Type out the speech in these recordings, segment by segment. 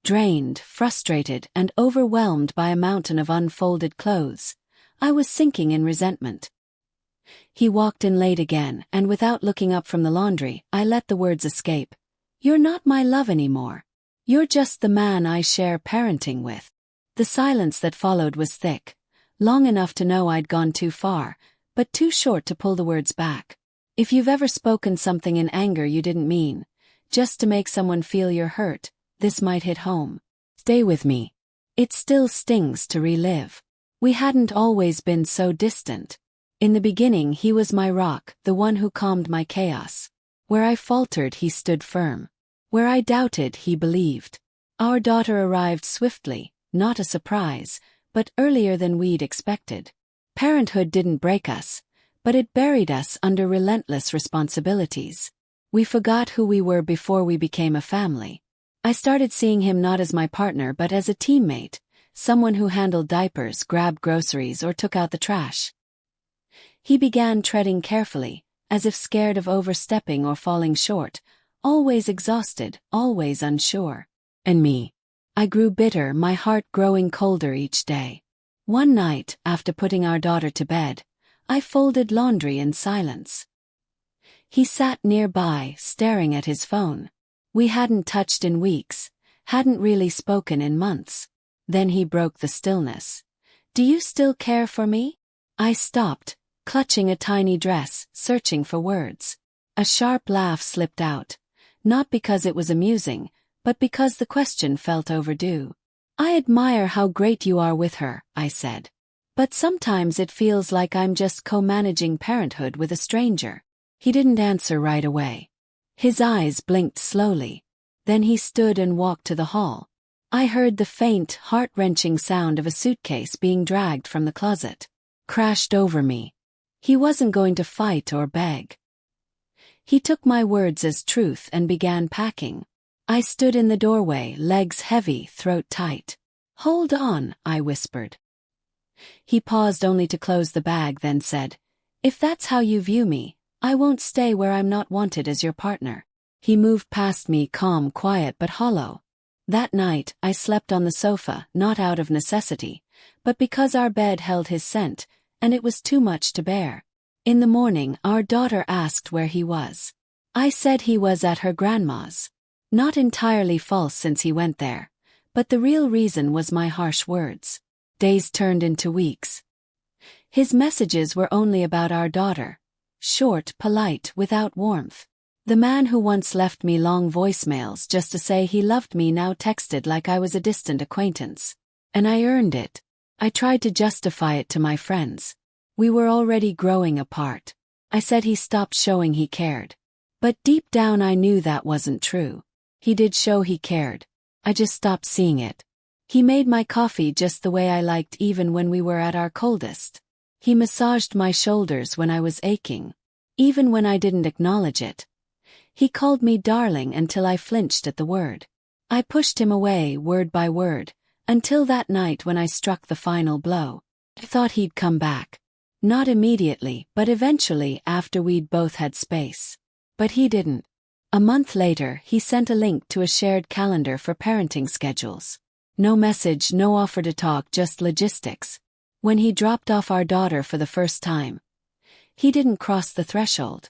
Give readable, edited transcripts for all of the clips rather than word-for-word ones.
Drained, frustrated, and overwhelmed by a mountain of unfolded clothes, I was sinking in resentment. He walked in late again, and without looking up from the laundry, I let the words escape. "You're not my love anymore. You're just the man I share parenting with." The silence that followed was thick, long enough to know I'd gone too far, but too short to pull the words back. If you've ever spoken something in anger you didn't mean, just to make someone feel you're hurt, this might hit home. Stay with me. It still stings to relive. We hadn't always been so distant. In the beginning he was my rock, the one who calmed my chaos. Where I faltered he stood firm. Where I doubted he believed. Our daughter arrived swiftly, not a surprise, but earlier than we'd expected. Parenthood didn't break us, but it buried us under relentless responsibilities. We forgot who we were before we became a family. I started seeing him not as my partner but as a teammate, someone who handled diapers, grabbed groceries, or took out the trash. He began treading carefully, as if scared of overstepping or falling short, always exhausted, always unsure. And me. I grew bitter, my heart growing colder each day. One night, after putting our daughter to bed, I folded laundry in silence. He sat nearby, staring at his phone. We hadn't touched in weeks, hadn't really spoken in months. Then he broke the stillness. "Do you still care for me?" I stopped, clutching a tiny dress, searching for words. A sharp laugh slipped out, not because it was amusing, but because the question felt overdue. "I admire how great you are with her," I said. "But sometimes it feels like I'm just co-managing parenthood with a stranger." He didn't answer right away. His eyes blinked slowly. Then he stood and walked to the hall. I heard the faint, heart-wrenching sound of a suitcase being dragged from the closet. Crashed over me. He wasn't going to fight or beg. He took my words as truth and began packing. I stood in the doorway, legs heavy, throat tight. "Hold on," I whispered. He paused only to close the bag, then said, "If that's how you view me, I won't stay where I'm not wanted as your partner." He moved past me, calm, quiet, but hollow. That night, I slept on the sofa, not out of necessity, but because our bed held his scent, and it was too much to bear. In the morning, our daughter asked where he was. I said he was at her grandma's. Not entirely false since he went there, but the real reason was my harsh words. Days turned into weeks. His messages were only about our daughter. Short, polite, without warmth. The man who once left me long voicemails just to say he loved me now texted like I was a distant acquaintance. And I earned it. I tried to justify it to my friends. We were already growing apart. I said he stopped showing he cared. But deep down I knew that wasn't true. He did show he cared. I just stopped seeing it. He made my coffee just the way I liked even when we were at our coldest. He massaged my shoulders when I was aching, even when I didn't acknowledge it. He called me darling until I flinched at the word. I pushed him away word by word, until that night when I struck the final blow. I thought he'd come back. Not immediately, but eventually after we'd both had space. But he didn't. A month later, he sent a link to a shared calendar for parenting schedules. No message, no offer to talk, just logistics. When he dropped off our daughter for the first time, he didn't cross the threshold.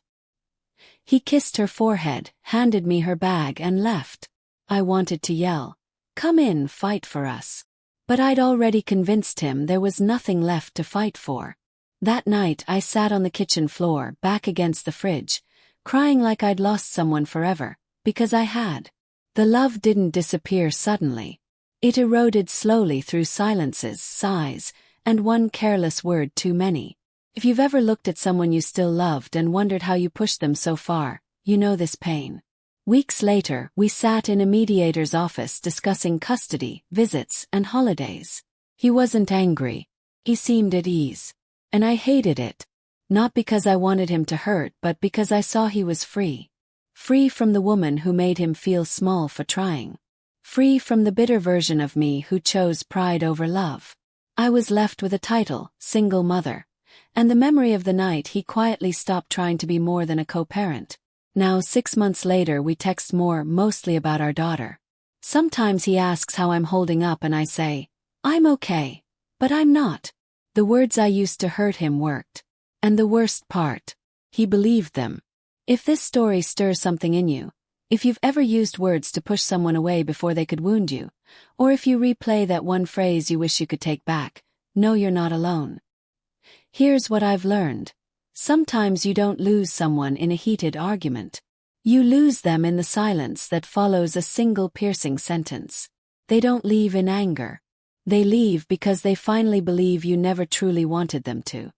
He kissed her forehead, handed me her bag, and left. I wanted to yell, "Come in, fight for us." But I'd already convinced him there was nothing left to fight for. That night I sat on the kitchen floor, back against the fridge, crying like I'd lost someone forever, because I had. The love didn't disappear suddenly. It eroded slowly through silences, sighs, and one careless word too many. If you've ever looked at someone you still loved and wondered how you pushed them so far, you know this pain. Weeks later, we sat in a mediator's office discussing custody, visits, and holidays. He wasn't angry. He seemed at ease. And I hated it. Not because I wanted him to hurt, but because I saw he was free. Free from the woman who made him feel small for trying. Free from the bitter version of me who chose pride over love. I was left with a title, single mother. And the memory of the night he quietly stopped trying to be more than a co-parent. Now 6 months later we text more, mostly about our daughter. Sometimes he asks how I'm holding up and I say, I'm okay. But I'm not. The words I used to hurt him worked. And the worst part, he believed them. If this story stirs something in you, if you've ever used words to push someone away before they could wound you, or if you replay that one phrase you wish you could take back, know you're not alone. Here's what I've learned. Sometimes you don't lose someone in a heated argument. You lose them in the silence that follows a single piercing sentence. They don't leave in anger. They leave because they finally believe you never truly wanted them to.